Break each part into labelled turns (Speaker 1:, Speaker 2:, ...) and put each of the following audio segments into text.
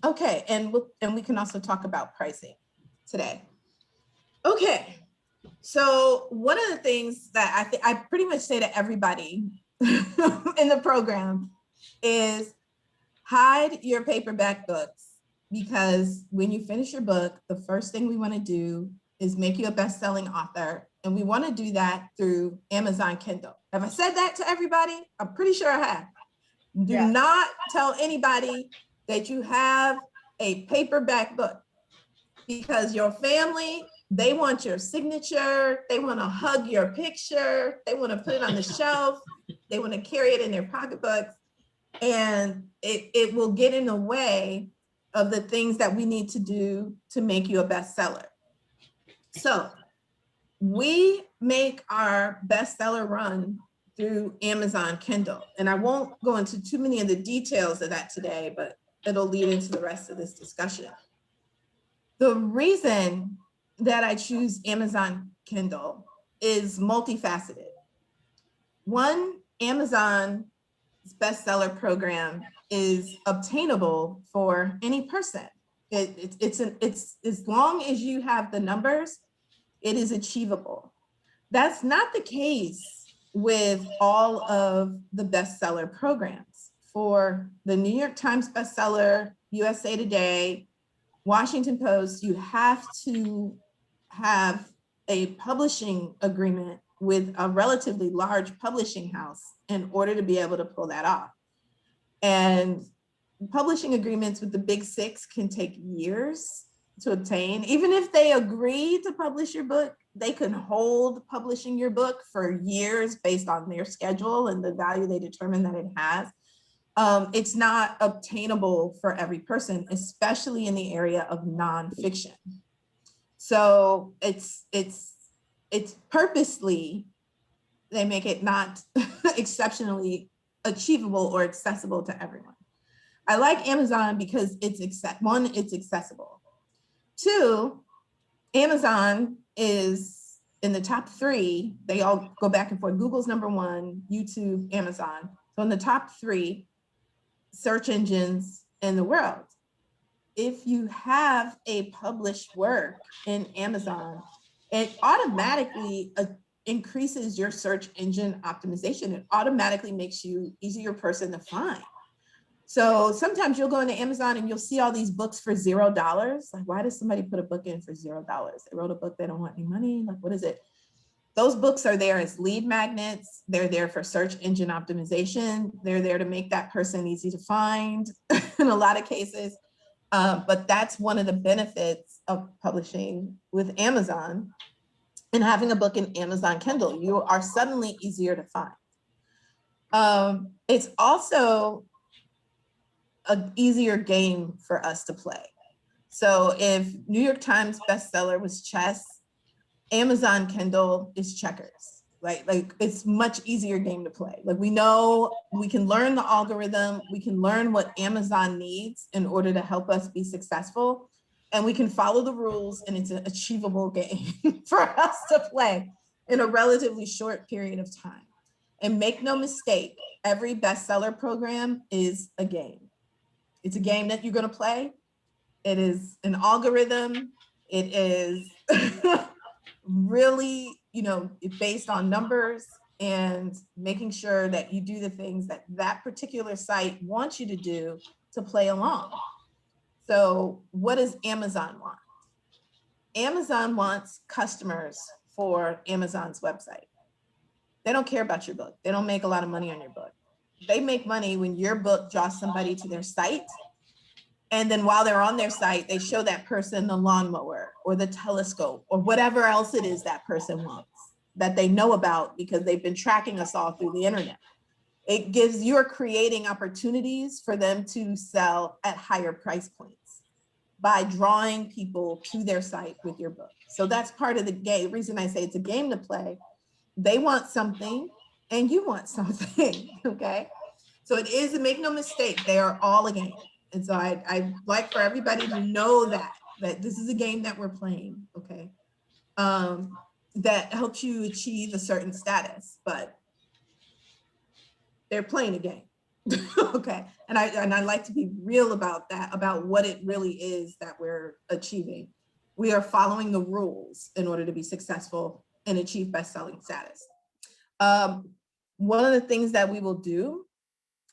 Speaker 1: Okay, and we can also talk about pricing today. Okay, so one of the things that I pretty much say to everybody in the program is hide your paperback books, because when you finish your book, the first thing we want to do is make you a best-selling author, and we want to do that through Amazon Kindle. Have I said that to everybody? I'm pretty sure I have. Do not tell anybody that you have a paperback book, because your family, they want your signature, they want to hug your picture, they want to put it on the shelf, they want to carry it in their pocketbooks, and it will get in the way of the things that we need to do to make you a bestseller. So we make our bestseller run through Amazon Kindle. And I won't go into too many of the details of that today, but it'll lead into the rest of this discussion. The reason that I choose Amazon Kindle is multifaceted. One, Amazon's bestseller program is obtainable for any person. It's as long as you have the numbers, it is achievable. That's not the case with all of the bestseller programs. For the New York Times bestseller, USA Today, Washington Post, you have to have a publishing agreement with a relatively large publishing house in order to be able to pull that off. And publishing agreements with the big six can take years to obtain. Even if they agree to publish your book, they can hold publishing your book for years based on their schedule and the value they determine that it has. It's not obtainable for every person, especially in the area of nonfiction. So it's purposely, they make it not exceptionally achievable or accessible to everyone. I like Amazon because it's accessible. Two, Amazon is in the top 3. They all go back and forth. Google's number 1, YouTube, Amazon. So in the top 3 search engines in the world. If you have a published work in Amazon, it automatically increases your search engine optimization. It automatically makes you easier person to find. So sometimes you'll go into Amazon and you'll see all these books for $0. Like, why does somebody put a book in for $0? They wrote a book, they don't want any money. Like, what is it? Those books are there as lead magnets. They're there for search engine optimization. They're there to make that person easy to find in a lot of cases. But that's one of the benefits of publishing with Amazon and having a book in Amazon Kindle. You are suddenly easier to find. It's also an easier game for us to play. So if New York Times bestseller was chess, Amazon Kindle is checkers. Like it's much easier game to play. Like, we know we can learn the algorithm, we can learn what Amazon needs in order to help us be successful, and we can follow the rules, and it's an achievable game for us to play in a relatively short period of time. And make no mistake, every bestseller program is a game. It's a game that you're going to play. It is an algorithm. It is really, based on numbers and making sure that you do the things that that particular site wants you to do to play along. So what does Amazon want? Amazon wants customers for Amazon's website. They don't care about your book. They don't make a lot of money on your book. They make money when your book draws somebody to their site. And then while they're on their site, they show that person the lawnmower or the telescope or whatever else it is that person wants, that they know about because they've been tracking us all through the internet. It gives, you're creating opportunities for them to sell at higher price points by drawing people to their site with your book. So that's part of the game. The reason I say it's a game to play, they want something and you want something, okay? So it is, make no mistake, they are all a game. And so I like for everybody to know that this is a game that we're playing, okay? That helps you achieve a certain status, but they're playing a game. Okay, and I like to be real about that, about what it really is that we're achieving. We are following the rules in order to be successful and achieve best-selling status. One of the things that we will do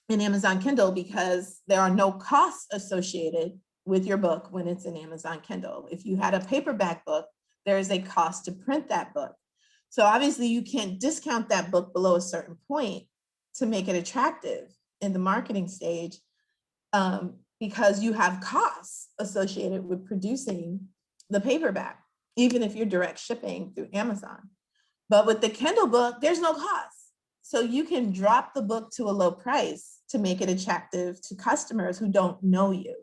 Speaker 1: in Amazon Kindle, because there are no costs associated with your book when it's in Amazon Kindle. If you had a paperback book, there is a cost to print that book. So obviously you can't discount that book below a certain point to make it attractive in the marketing stage, because you have costs associated with producing the paperback, even if you're direct shipping through Amazon. But with the Kindle book, there's no cost. So you can drop the book to a low price to make it attractive to customers who don't know you.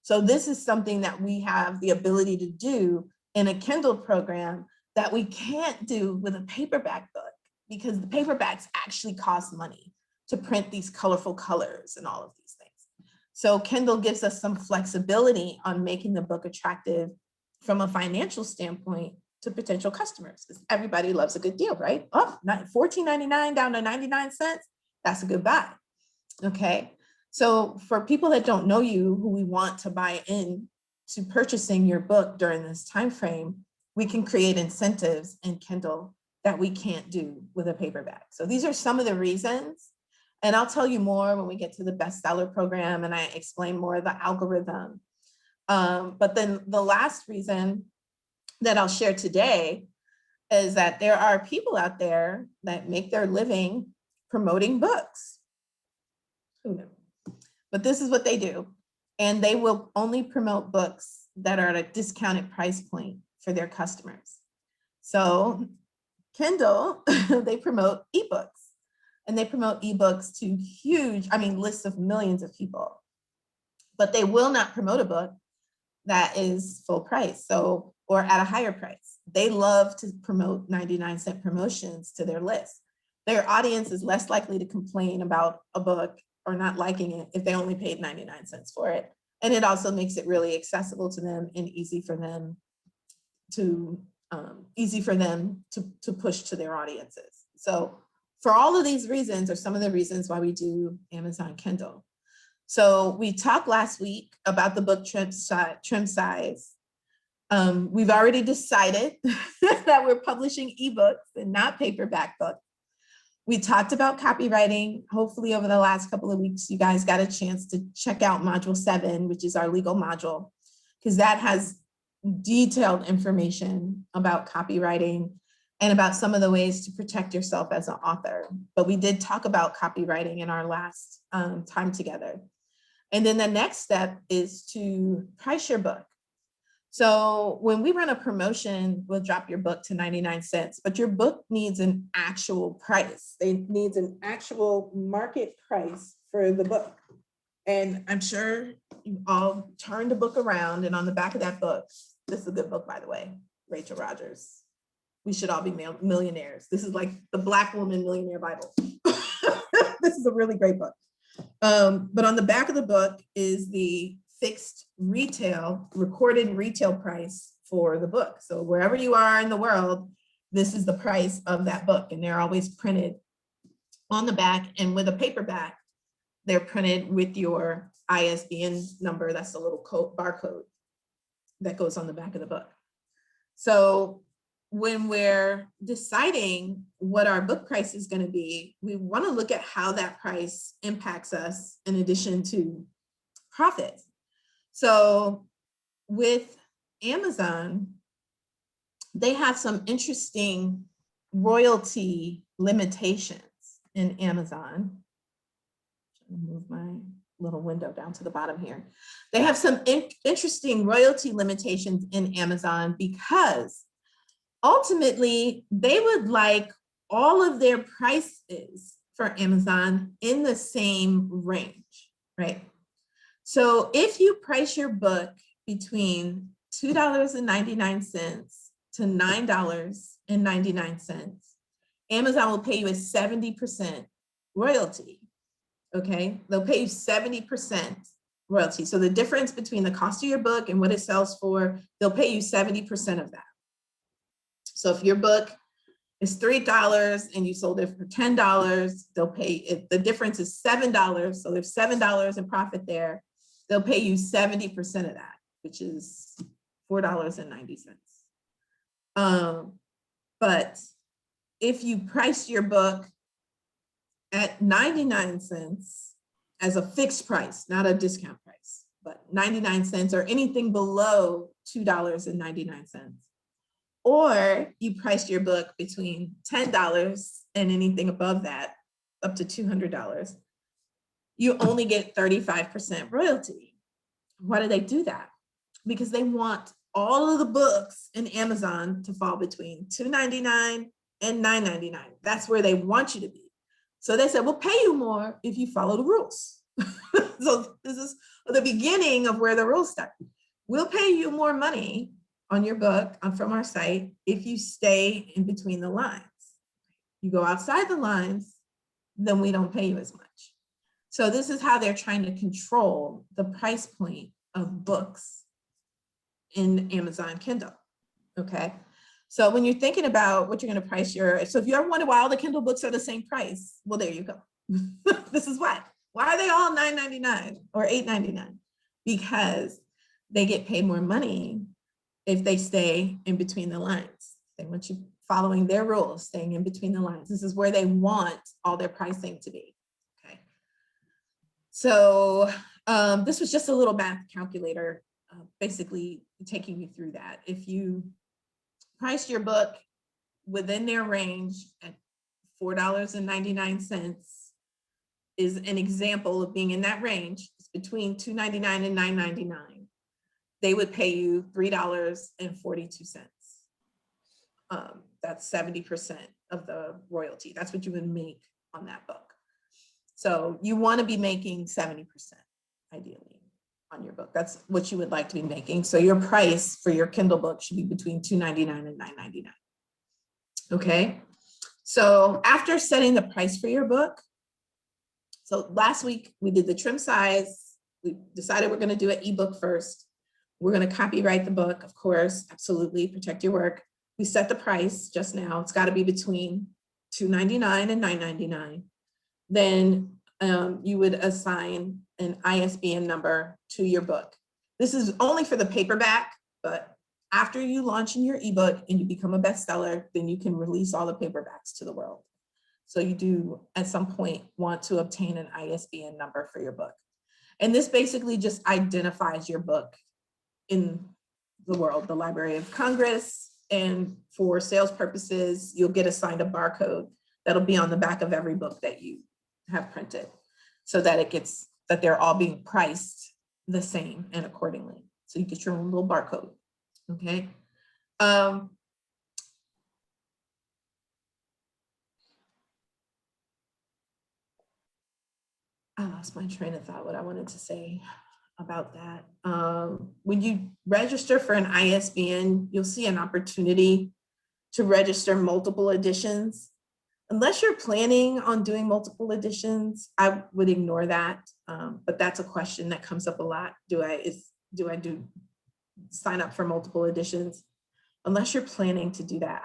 Speaker 1: So this is something that we have the ability to do in a Kindle program that we can't do with a paperback book, because the paperbacks actually cost money to print these colorful colors and all of these things. So Kindle gives us some flexibility on making the book attractive from a financial standpoint to potential customers, because everybody loves a good deal, right? Oh, $14.99 down to 99 cents. That's a good buy. Okay. So for people that don't know you, who we want to buy in to purchasing your book during this time frame, we can create incentives in Kindle that we can't do with a paperback. So these are some of the reasons, and I'll tell you more when we get to the bestseller program and I explain more of the algorithm. But then the last reason that I'll share today is that there are people out there that make their living promoting books. Who knew? But this is what they do. And they will only promote books that are at a discounted price point for their customers. So Kindle, they promote ebooks, and they promote ebooks to huge, lists of millions of people, but they will not promote a book that is full price, so, or at a higher price. They love to promote 99-cent promotions to their list. Their audience is less likely to complain about a book or not liking it if they only paid 99 cents for it. And it also makes it really accessible to them and easy for them to push to their audiences. So for all of these reasons are some of the reasons why we do Amazon Kindle. So we talked last week about the book trim size. We've already decided that we're publishing ebooks and not paperback books. We talked about copywriting. Hopefully over the last couple of weeks, you guys got a chance to check out Module 7, which is our legal module, because that has detailed information about copywriting and about some of the ways to protect yourself as an author. But we did talk about copywriting in our last time together. And then the next step is to price your book. So when we run a promotion, we'll drop your book to 99 cents, but your book needs an actual price. It needs an actual market price for the book. And I'm sure you all turned the book around, and on the back of that book, this is a good book, by the way, Rachel Rodgers. We should all be millionaires. This is like the Black Woman Millionaire Bible. This is a really great book. But on the back of the book is the fixed recorded retail price for the book. So wherever you are in the world, this is the price of that book. And they're always printed on the back, and with a paperback, they're printed with your ISBN number. That's the little barcode that goes on the back of the book. So when we're deciding what our book price is going to be, we want to look at how that price impacts us in addition to profits. So with Amazon, they have some interesting royalty limitations in Amazon. Move my little window down to the bottom here. They have some interesting royalty limitations in Amazon, because ultimately they would like all of their prices for Amazon in the same range, right? So if you price your book between $2.99 to $9.99, Amazon will pay you a 70% royalty. Okay, they'll pay you 70% royalty. So the difference between the cost of your book and what it sells for, they'll pay you 70% of that. So if your book is $3 and you sold it for $10, they'll pay, if the difference is $7, so there's $7 in profit there, they'll pay you 70% of that, which is $4.90. But if you price your book at 99 cents as a fixed price, not a discount price, but 99 cents or anything below $2.99, or you price your book between $10 and anything above that, up to $200, you only get 35% royalty. Why do they do that? Because they want all of the books in Amazon to fall between $2.99 and $9.99. That's where they want you to be. So they said, we'll pay you more if you follow the rules. So this is the beginning of where the rules start. We'll pay you more money on your book from our site if you stay in between the lines. You go outside the lines, then we don't pay you as much. So this is how they're trying to control the price point of books in Amazon Kindle, okay? So when you're thinking about what you're gonna price so if you ever wonder why all the Kindle books are the same price, well, there you go. This is why. Why are they all $9.99 or $8.99? Because they get paid more money if they stay in between the lines. They want you following their rules, staying in between the lines. This is where they want all their pricing to be, okay? So this was just a little math calculator, basically taking you through that. If you price your book within their range at $4.99 is an example of being in that range. It's between $2.99 and $9.99. They would pay you $3.42. That's 70% of the royalty. That's what you would make on that book. So you want to be making 70% ideally on your book. That's what you would like to be making. So your price for your Kindle book should be between $2.99 and $9.99. Okay. So after setting the price for your book, so last week we did the trim size. We decided we're going to do an ebook first. We're going to copyright the book, of course, absolutely, protect your work. We set the price just now. It's got to be between $2.99 and $9.99. Then you would assign an ISBN number to your book. This is only for the paperback, but after you launch in your ebook and you become a bestseller, then you can release all the paperbacks to the world. So you do at some point want to obtain an ISBN number for your book. And this basically just identifies your book in the world, the Library of Congress, and for sales purposes, you'll get assigned a barcode that'll be on the back of every book that you have printed, so that that they're all being priced the same and accordingly. So you get your own little barcode, okay? I lost my train of thought, what I wanted to say about that. When you register for an ISBN, you'll see an opportunity to register multiple editions. Unless you're planning on doing multiple editions, I would ignore that. But that's a question that comes up a lot. Do I sign up for multiple editions? Unless you're planning to do that,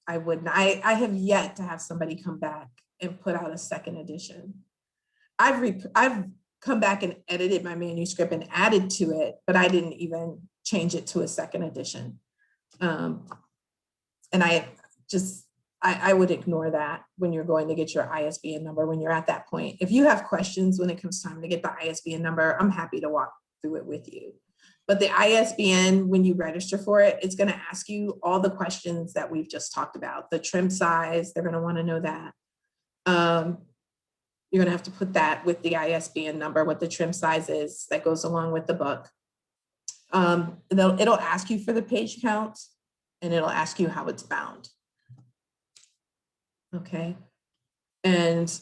Speaker 1: I wouldn't. I have yet to have somebody come back and put out a second edition. I've come back and edited my manuscript and added to it, but I didn't even change it to a second edition. And I would ignore that when you're going to get your ISBN number, when you're at that point. If you have questions when it comes time to get the ISBN number, I'm happy to walk through it with you. But the ISBN, when you register for it, it's going to ask you all the questions that we've just talked about. The trim size, they're going to want to know that. You're going to have to put that with the ISBN number, what the trim size is that goes along with the book. It'll ask you for the page count, and it'll ask you how it's bound. Okay. And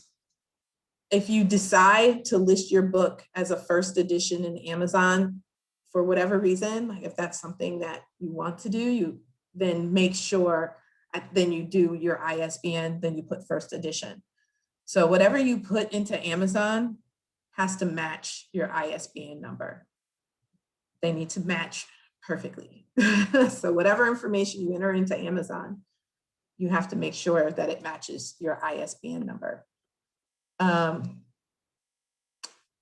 Speaker 1: if you decide to list your book as a first edition in Amazon, for whatever reason, like if that's something that you want to do, then make sure, then you do your ISBN, then you put first edition. So whatever you put into Amazon has to match your ISBN number. They need to match perfectly. So whatever information you enter into Amazon, you have to make sure that it matches your ISBN number.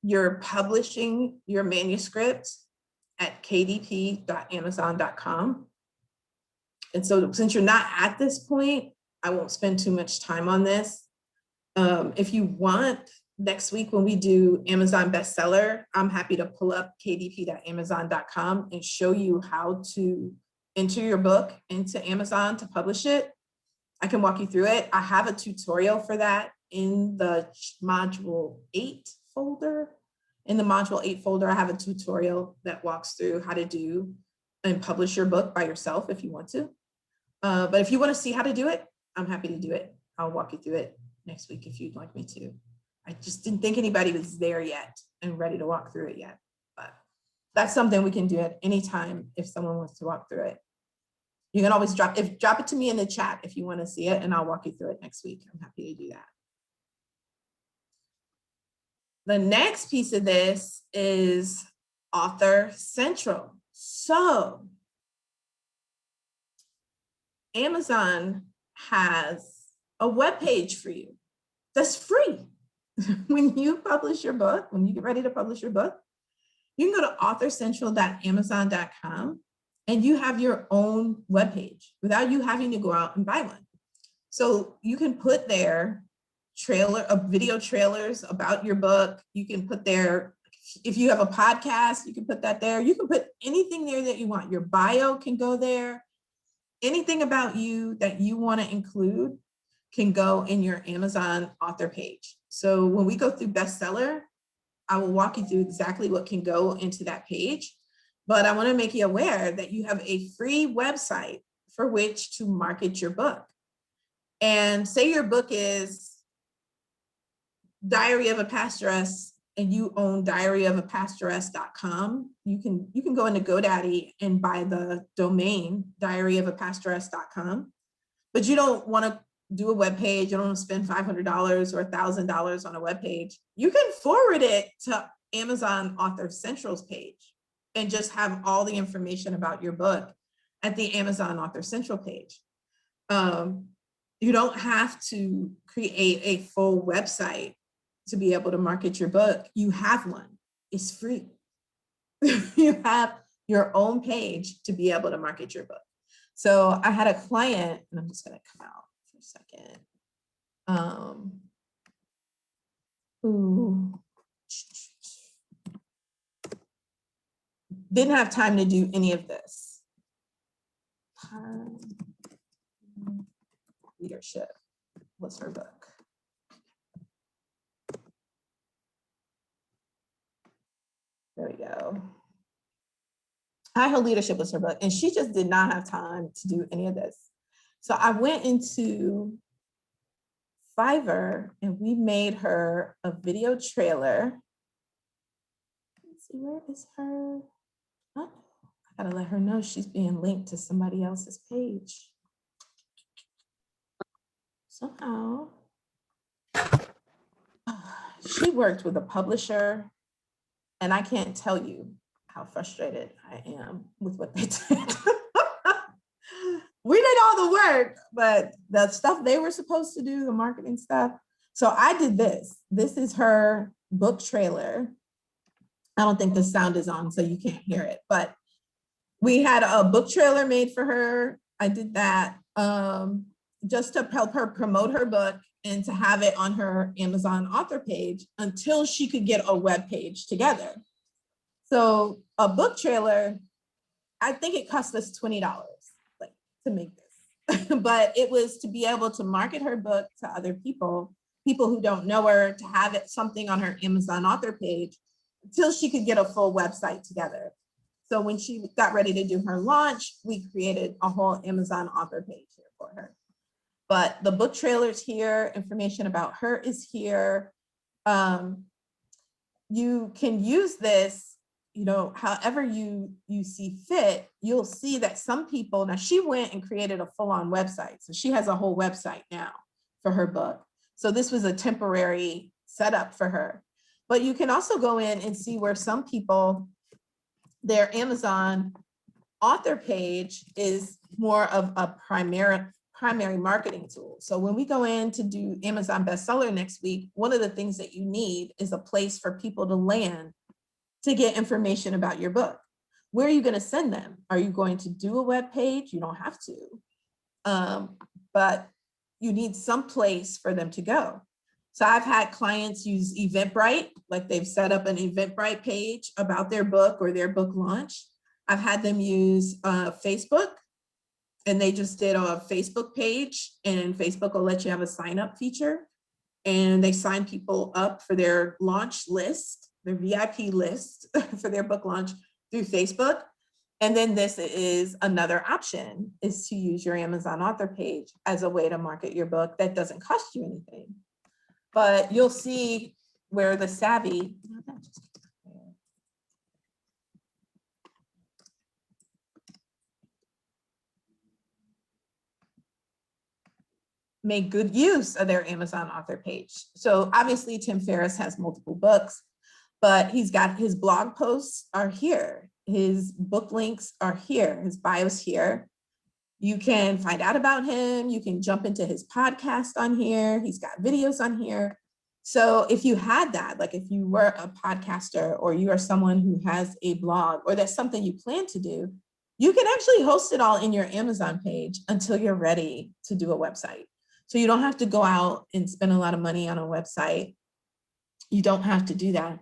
Speaker 1: You're publishing your manuscript at kdp.amazon.com. And so since you're not at this point, I won't spend too much time on this. If you want, next week when we do Amazon bestseller, I'm happy to pull up kdp.amazon.com and show you how to enter your book into Amazon to publish it. I can walk you through it. I have a tutorial for that in the module 8 folder. In the module 8 folder, I have a tutorial that walks through how to do and publish your book by yourself if you want to. But if you want to see how to do it, I'm happy to do it. I'll walk you through it next week if you'd like me to. I just didn't think anybody was there yet and ready to walk through it yet. But that's something we can do at any time if someone wants to walk through it. You can always drop it to me in the chat if you want to see it, and I'll walk you through it next week. I'm happy to do that. The next piece of this is Author Central. So Amazon has a web page for you that's free. When you publish your book, when you get ready to publish your book, you can go to authorscentral.amazon.com and you have your own webpage without you having to go out and buy one. So you can put there video trailers about your book. You can put there, if you have a podcast, you can put that there. You can put anything there that you want. Your bio can go there. Anything about you that you want to include can go in your Amazon author page. So when we go through bestseller, I will walk you through exactly what can go into that page. But I want to make you aware that you have a free website for which to market your book. And say your book is Diary of a Pastoress and you own diaryofapastoress.com. You can go into GoDaddy and buy the domain diaryofapastoress.com, but you don't want to do a web page. You don't want to spend $500 or $1,000 on a web page. You can forward it to Amazon Author Central's page and just have all the information about your book at the Amazon Author Central page. You don't have to create a full website to be able to market your book. You have one. It's free. You have your own page to be able to market your book. So I had a client, and I'm just going to come out for a second, who didn't have time to do any of this. Leadership was her book. There we go. High Hill Leadership was her book, and she just did not have time to do any of this. So I went into Fiverr and we made her a video trailer. Let's see, where is her? Oh, I gotta let her know she's being linked to somebody else's page. Somehow, she worked with a publisher, and I can't tell you how frustrated I am with what they did. We did all the work, but the stuff they were supposed to do, the marketing stuff. So I did this. This is her book trailer. I don't think the sound is on, so you can't hear it, but we had a book trailer made for her. I did that just to help her promote her book and to have it on her Amazon author page until she could get a web page together. So a book trailer, I think it cost us $20 to make this, but it was to be able to market her book to other people who don't know her, to have it something on her Amazon author page until she could get a full website together. So when she got ready to do her launch, we created a whole Amazon author page here for her. But the book trailer's here, information about her is here. You can use this, however you see fit. You'll see that some people, now she went and created a full-on website. So she has a whole website now for her book. So this was a temporary setup for her. But you can also go in and see where some people, their Amazon author page is more of a primary marketing tool. So when we go in to do Amazon bestseller next week, one of the things that you need is a place for people to land to get information about your book. Where are you going to send them? Are you going to do a web page? You don't have to, but you need some place for them to go. So I've had clients use Eventbrite, like they've set up an Eventbrite page about their book or their book launch. I've had them use Facebook, and they just did a Facebook page, and Facebook will let you have a sign up feature. And they sign people up for their launch list, their VIP list for their book launch through Facebook. And then this is another option, is to use your Amazon author page as a way to market your book that doesn't cost you anything. But you'll see where the savvy, make good use of their Amazon author page. So obviously Tim Ferriss has multiple books, but he's got his blog posts are here. His book links are here. His bio's here. You can find out about him. You can jump into his podcast on here. He's got videos on here. So if you had that, like if you were a podcaster or you are someone who has a blog or that's something you plan to do, you can actually host it all in your Amazon page until you're ready to do a website. So you don't have to go out and spend a lot of money on a website. You don't have to do that.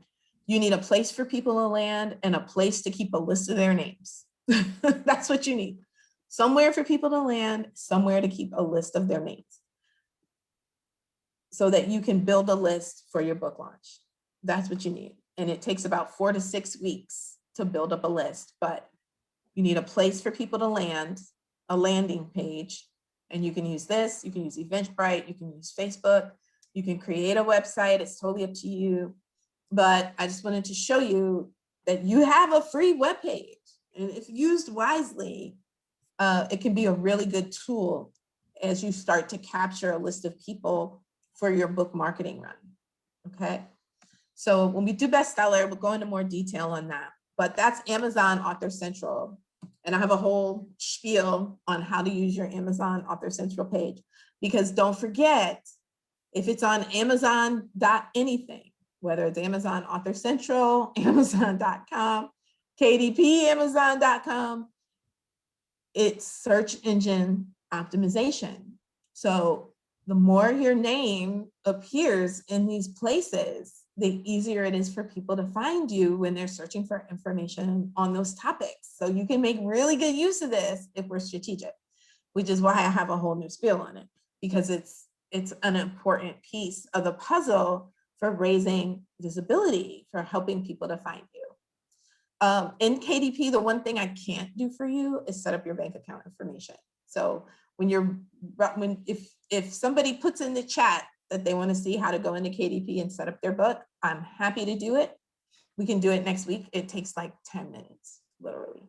Speaker 1: You need a place for people to land and a place to keep a list of their names. That's what you need. Somewhere for people to land, somewhere to keep a list of their names, so that you can build a list for your book launch. That's what you need. And it takes about 4 to 6 weeks to build up a list, but you need a place for people to land, a landing page. And you can use this, you can use Eventbrite, you can use Facebook, you can create a website, it's totally up to you. But I just wanted to show you that you have a free web page. And if used wisely, it can be a really good tool as you start to capture a list of people for your book marketing run, okay? So when we do bestseller, we'll go into more detail on that, but that's Amazon Author Central. And I have a whole spiel on how to use your Amazon Author Central page, because don't forget, if it's on Amazon.anything, whether it's Amazon Author Central, Amazon.com, KDP, Amazon.com, it's search engine optimization. So the more your name appears in these places, the easier it is for people to find you when they're searching for information on those topics. So you can make really good use of this if we're strategic, which is why I have a whole new spiel on it, because it's an important piece of the puzzle for raising visibility, for helping people to find you. In KDP, the one thing I can't do for you is set up your bank account information. So if somebody puts in the chat that they want to see how to go into KDP and set up their book, I'm happy to do it. We can do it next week. It takes like 10 minutes, literally.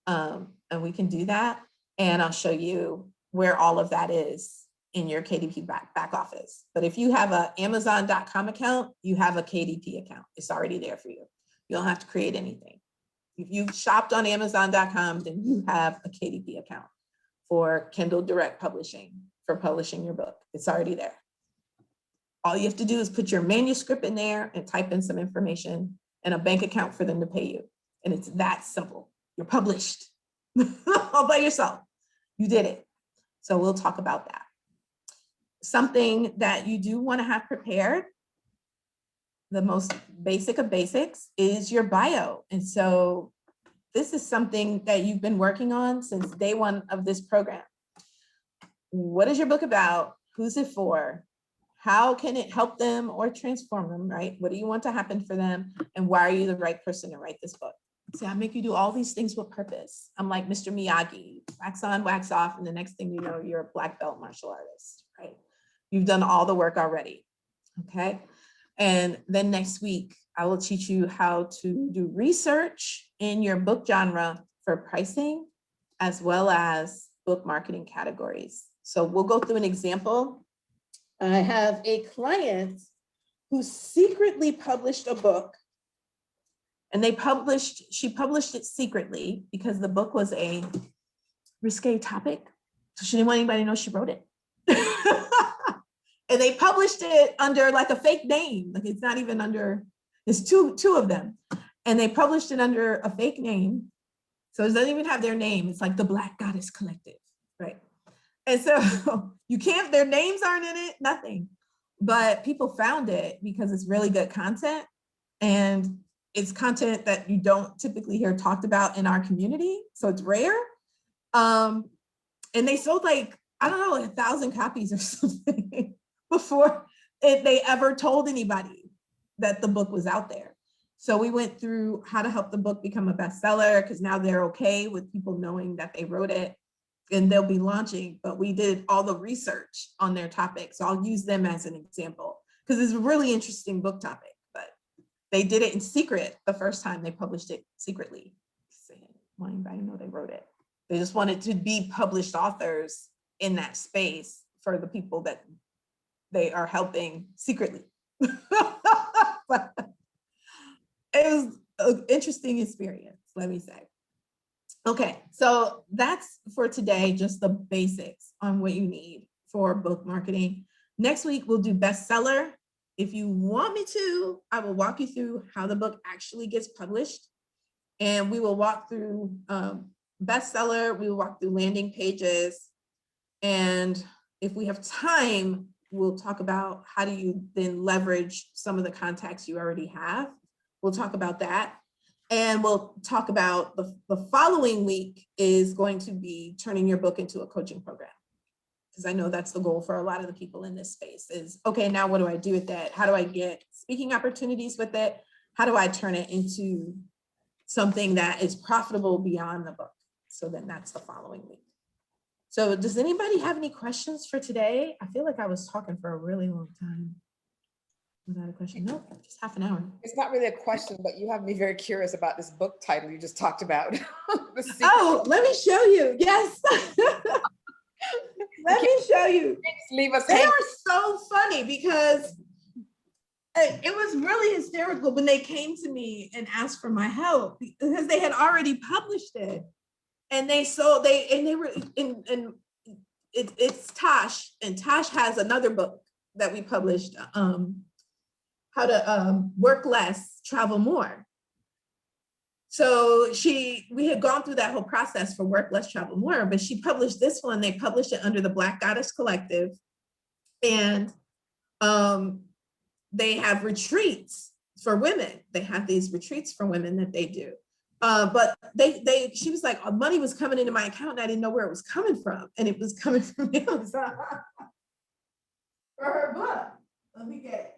Speaker 1: And we can do that. And I'll show you where all of that is in your KDP back office. But if you have an Amazon.com account, you have a KDP account. It's already there for you. You don't have to create anything. If you've shopped on Amazon.com, then you have a KDP account for Kindle Direct Publishing, for publishing your book. It's already there. All you have to do is put your manuscript in there and type in some information and a bank account for them to pay you. And it's that simple. You're published all by yourself. You did it. So we'll talk about that. Something that you do want to have prepared, the most basic of basics, is your bio. And so this is something that you've been working on since day one of this program. What is your book about? Who's it for? How can it help them or transform them, right? What do you want to happen for them? And why are you the right person to write this book? See, I make you do all these things with purpose. I'm like Mr. Miyagi, wax on, wax off, and the next thing you know, you're a black belt martial artist, right? You've done all the work already, okay? And then next week, I will teach you how to do research in your book genre for pricing, as well as book marketing categories. So we'll go through an example. I have a client who secretly published a book And she published it secretly because the book was a risque topic. So she didn't want anybody to know she wrote it. And they published it under like a fake name. Like it's not even under, it's two of them. And they published it under a fake name. So it doesn't even have their name. It's like the Black Goddess Collective, right? And so you can't, their names aren't in it, nothing. But people found it because it's really good content. And it's content that you don't typically hear talked about in our community. So it's rare. And they sold like, I don't know, 1,000 copies or something before they ever told anybody that the book was out there. So we went through how to help the book become a bestseller, because now they're okay with people knowing that they wrote it and they'll be launching, but we did all the research on their topic. So I'll use them as an example because it's a really interesting book topic, but they did it in secret the first time they published it secretly. Want anybody to know they wrote it. They just wanted to be published authors in that space for the people that they are helping secretly. But it was an interesting experience, let me say. Okay, so that's for today, just the basics on what you need for book marketing. Next week, we'll do bestseller. If you want me to, I will walk you through how the book actually gets published. And we will walk through bestseller, we will walk through landing pages. And if we have time, we'll talk about how do you then leverage some of the contacts you already have. We'll talk about that. And we'll talk about the following week is going to be turning your book into a coaching program. Because I know that's the goal for a lot of the people in this space is, okay, now what do I do with that? How do I get speaking opportunities with it? How do I turn it into something that is profitable beyond the book? So then that's the following week. So does anybody have any questions for today? I feel like I was talking for a really long time without a question. No, just half an hour.
Speaker 2: It's not really a question, but you have me very curious about this book title you just talked about.
Speaker 1: Oh, let me show you. Yes. Let me show you.
Speaker 2: Leave us.
Speaker 1: They are so funny because it was really hysterical when they came to me and asked for my help because they had already published it. And they were in it's Tosh, and Tosh has another book that we published, how to work less, travel more. So we had gone through that whole process for work less, travel more, but she published this one. They published it under the Black Goddess Collective, and they have retreats for women. They have these retreats for women that they do. But she was like, money was coming into my account and I didn't know where it was coming from. And it was coming from Amazon for her book. Let me get it.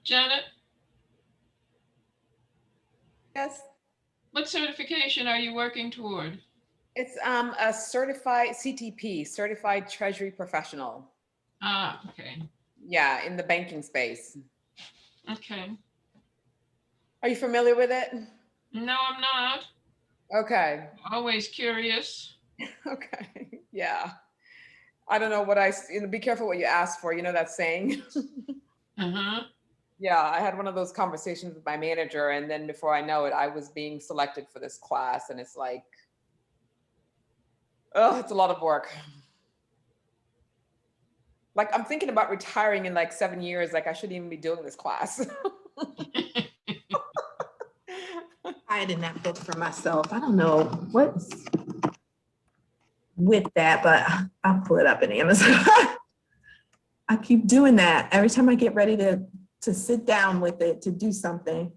Speaker 3: Janet?
Speaker 2: Yes.
Speaker 3: What certification are you working toward?
Speaker 2: It's a certified CTP, certified treasury professional.
Speaker 3: Ah, okay.
Speaker 2: Yeah, in the banking space.
Speaker 3: Okay.
Speaker 2: Are you familiar with it?
Speaker 3: No, I'm not.
Speaker 2: Okay.
Speaker 3: Always curious.
Speaker 2: Okay. Yeah. I don't know be careful what you ask for, you know that saying?
Speaker 3: Uh-huh.
Speaker 2: Yeah, I had one of those conversations with my manager, and then before I know it, I was being selected for this class, and it's like, oh, it's a lot of work. Like, I'm thinking about retiring in like 7 years. Like, I shouldn't even be doing this class.
Speaker 1: I had in that book for myself. I don't know with that, but I'll pull it up in Amazon. I keep doing that every time I get ready to sit down with it to do something.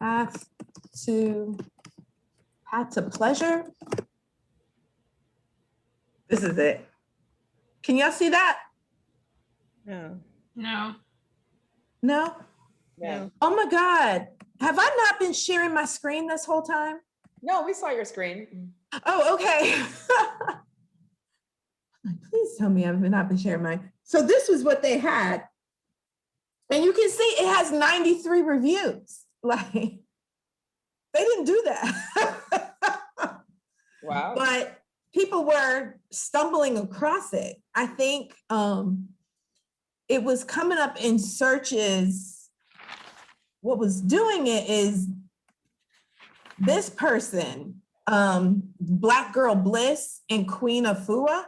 Speaker 1: Path to Pleasure. This is it. Can y'all see that?
Speaker 4: No.
Speaker 3: No.
Speaker 1: No?
Speaker 2: Yeah.
Speaker 1: Oh my God. Have I not been sharing my screen this whole time?
Speaker 2: No, we saw your screen.
Speaker 1: Oh, okay. Please tell me I've not been sharing mine. So this was what they had. And you can see it has 93 reviews. Like, they didn't do that.
Speaker 2: Wow.
Speaker 1: But people were stumbling across it. I think it was coming up in searches. What was doing it is this person, Black Girl Bliss and Queen Afua.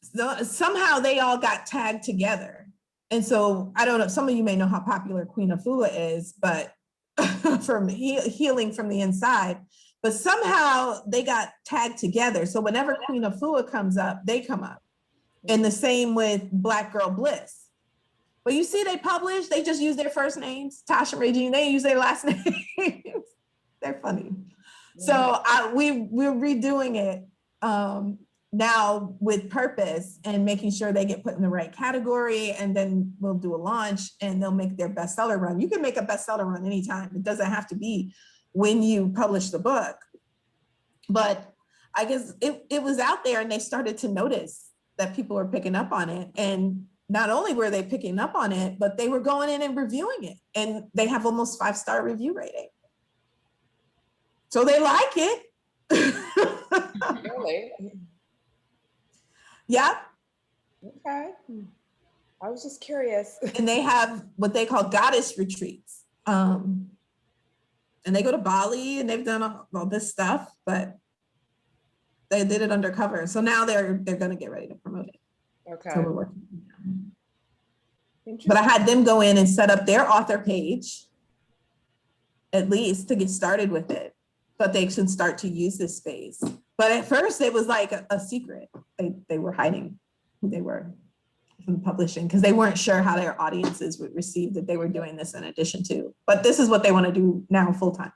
Speaker 1: So somehow they all got tagged together. And so I don't know, some of you may know how popular Queen Afua is, but from healing from the inside, but somehow they got tagged together. So whenever Queen Afua comes up, they come up. And the same with Black Girl Bliss. But you see they publish, they just use their first names, Tasha and Regine, they use their last names. They're funny. So we're redoing it now with purpose and making sure they get put in the right category, and then we'll do a launch and they'll make their bestseller run. You can make a bestseller run anytime. It doesn't have to be when you publish the book. But I guess it was out there and they started to notice that people were picking up on it. And not only were they picking up on it, but they were going in and reviewing it. And they have almost 5-star review rating. So they like it.
Speaker 2: Really?
Speaker 1: Yeah.
Speaker 2: Okay. I was just curious.
Speaker 1: And they have what they call goddess retreats. And they go to Bali and they've done all this stuff, but they did it undercover. So now they're going to get ready to promote it.
Speaker 2: Okay.
Speaker 1: So we're working. But I had them go in and set up their author page, at least to get started with it, but they should start to use this space. But at first it was like a secret. They were hiding who they were from publishing because they weren't sure how their audiences would receive that they were doing this in addition to. But this is what they want to do now full time.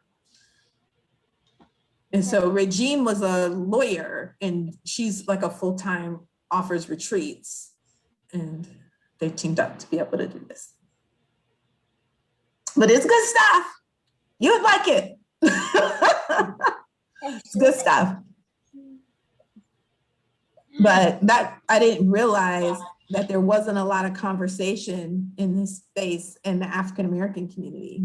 Speaker 1: And so Regine was a lawyer and she's like a full-time offers retreats, and they teamed up to be able to do this. But it's good stuff. You would like it. It's good stuff. But that I didn't realize that there wasn't a lot of conversation in this space in the African American community.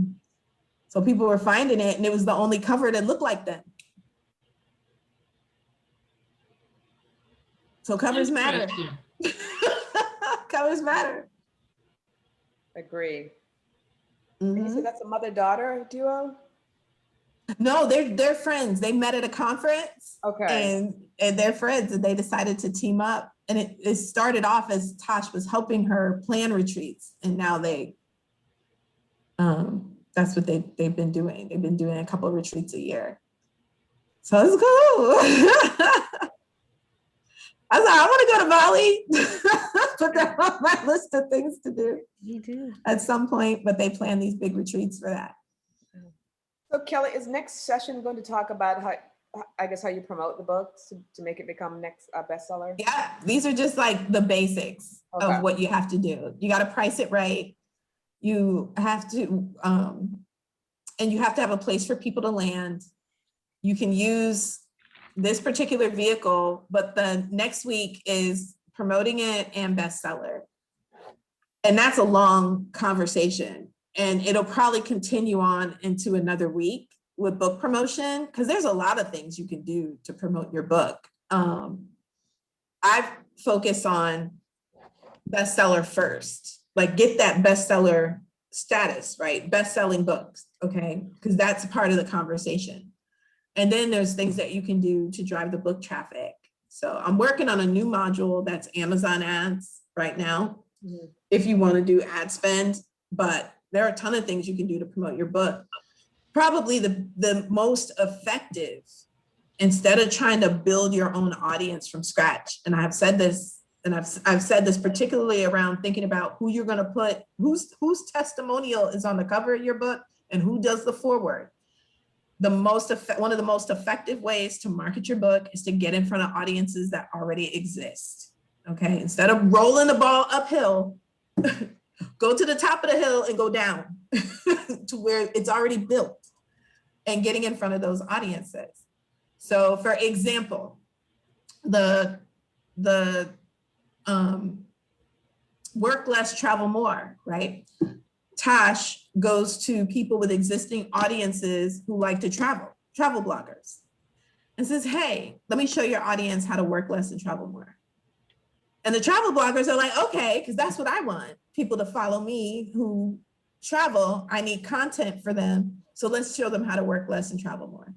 Speaker 1: So people were finding it and it was the only cover that looked like them. So covers matter. Covers matter.
Speaker 2: Agree.
Speaker 1: Mhm.
Speaker 2: You said that's a mother-daughter duo?
Speaker 1: No, they're friends. They met at a conference.
Speaker 2: Okay.
Speaker 1: And they're friends and they decided to team up. And it started off as Tosh was helping her plan retreats. And now that's what they've been doing. They've been doing a couple of retreats a year. So it's cool. I was like, I want to go to Bali. Put that on my list of things to do.
Speaker 4: You do.
Speaker 1: At some point, but they plan these big retreats for that.
Speaker 2: So Kelly, is next session going to talk about how you promote the book to make it become next bestseller?
Speaker 1: Yeah, these are just like the basics
Speaker 2: Okay.
Speaker 1: of what you have to do. You got to price it right. You have to, and you have to have a place for people to land. You can use this particular vehicle, but the next week is promoting it and bestseller. And that's a long conversation. And it'll probably continue on into another week with book promotion, because there's a lot of things you can do to promote your book. I've focused on bestseller first, like get that bestseller status, right? Best-selling books, okay? Because that's part of the conversation. And then there's things that you can do to drive the book traffic. So I'm working on a new module that's Amazon ads right now.
Speaker 2: Mhm.
Speaker 1: if you want to do ad spend, but there are a ton of things you can do to promote your book. Probably the most effective, instead of trying to build your own audience from scratch, and I've said this, and I've said this particularly around thinking about who you're going to put, whose testimonial is on the cover of your book and who does the foreword. One of the most effective ways to market your book is to get in front of audiences that already exist. Okay, instead of rolling the ball uphill, go to the top of the hill and go down to where it's already built and getting in front of those audiences. So for example, the work less, travel more, right? Tosh goes to people with existing audiences who like to travel bloggers, and says, hey, let me show your audience how to work less and travel more. And the travel bloggers are like, okay, because that's what I want, people to follow me who travel. I need content for them. So let's show them how to work less and travel more.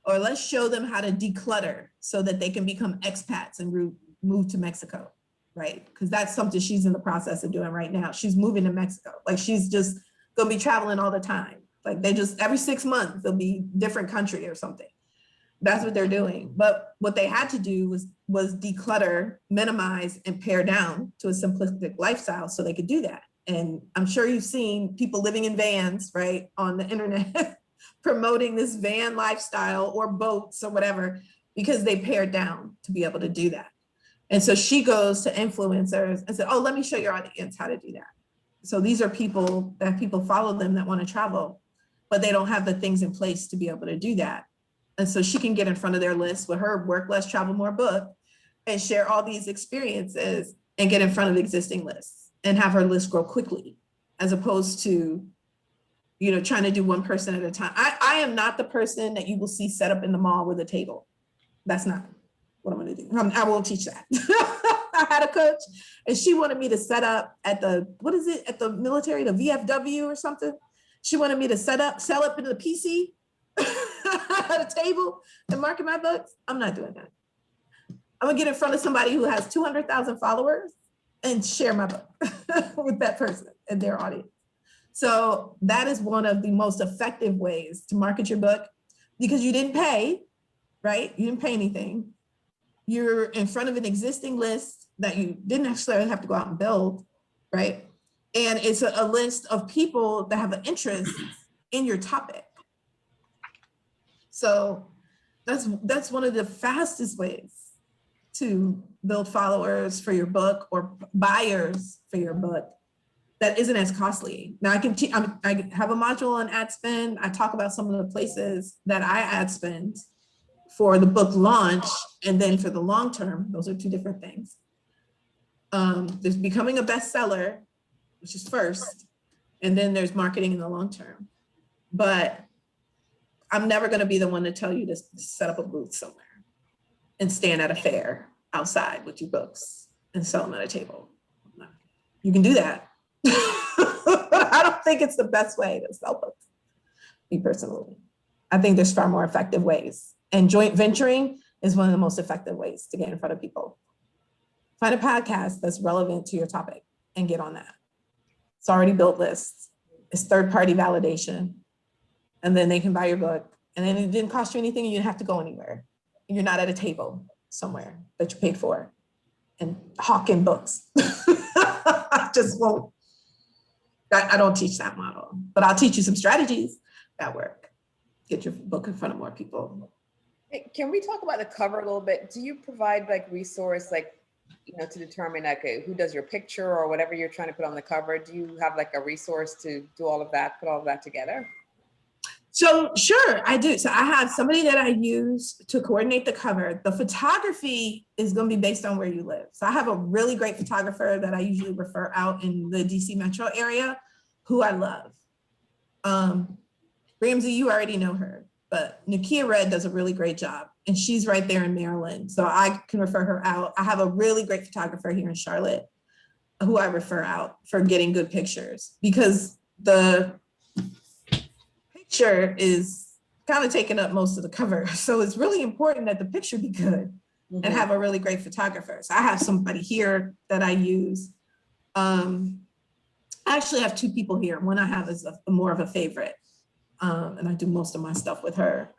Speaker 1: Or let's show them how to declutter so that they can become expats and move to Mexico, right? Because that's something she's in the process of doing right now. She's moving to Mexico. Like, she's just gonna be traveling all the time. Like, they just, every 6 months, they'll be different country or something. That's what they're doing. But what they had to do was declutter, minimize, and pare down to a simplistic lifestyle so they could do that. And I'm sure you've seen people living in vans, right, on the internet, promoting this van lifestyle or boats or whatever, because they pared down to be able to do that. And so she goes to influencers and said, oh, let me show your audience how to do that. So these are people follow them that want to travel, but they don't have the things in place to be able to do that. And so she can get in front of their list with her Work Less, Travel More book and share all these experiences and get in front of existing lists and have her list grow quickly, as opposed to, you know, trying to do one person at a time. I am not the person that you will see set up in the mall with a table. That's not what I'm going to do. I won't teach that. I had a coach and she wanted me to set up at the, what is it, at the military, the VFW or something. She wanted me to sell up into the PC at a table and market my books. I'm not doing that. I'm gonna get in front of somebody who has 200,000 followers and share my book with that person and their audience. So that is one of the most effective ways to market your book, because you didn't pay, right? You didn't pay anything. You're in front of an existing list that you didn't necessarily have to go out and build, right? And it's a list of people that have an interest in your topic. So that's one of the fastest ways to build followers for your book or buyers for your book that isn't as costly. Now I have a module on ad spend. I talk about some of the places that I ad spend for the book launch, and then for the long term. Those are two different things. There's becoming a bestseller, which is first, and then there's marketing in the long term. But I'm never going to be the one to tell you to set up a booth somewhere and stand at a fair outside with your books and sell them at a table. No. You can do that. I don't think it's the best way to sell books, me personally. I think there's far more effective ways. And joint venturing is one of the most effective ways to get in front of people. Find a podcast that's relevant to your topic and get on that. It's already built lists. It's third-party validation. And then they can buy your book. And then it didn't cost you anything and you didn't have to go anywhere. And you're not at a table somewhere that you paid for and hawking books. I just won't. I don't teach that model, but I'll teach you some strategies that work. Get your book in front of more people.
Speaker 2: Hey, can we talk about the cover a little bit? Do you provide like resource, like, you know, to determine like who does your picture or whatever you're trying to put on the cover? Do you have like a resource to do all of that, put all of that together?
Speaker 1: So sure, I do. So I have somebody that I use to coordinate the cover. The photography is going to be based on where you live. So I have a really great photographer that I usually refer out in the DC metro area who I love. Ramsey, you already know her, but Nakia Red does a really great job and she's right there in Maryland. So I can refer her out. I have a really great photographer here in Charlotte who I refer out for getting good pictures, because the picture is kind of taking up most of the cover. So it's really important that the picture be good and have a really great photographer. So I have somebody here that I use I actually have two people here. One I have is more of a favorite, and I do most of my stuff with her.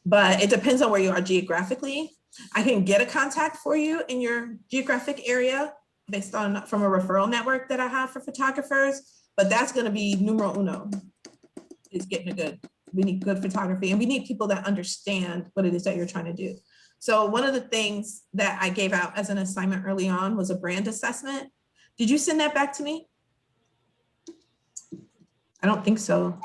Speaker 1: But it depends on where you are geographically. I can get a contact for you in your geographic area based on from a referral network that I have for photographers, but that's going to be numero uno, is getting we need good photography, and we need people that understand what it is that you're trying to do. So one of the things that I gave out as an assignment early on was a brand assessment. Did you send that back to me? I don't think so.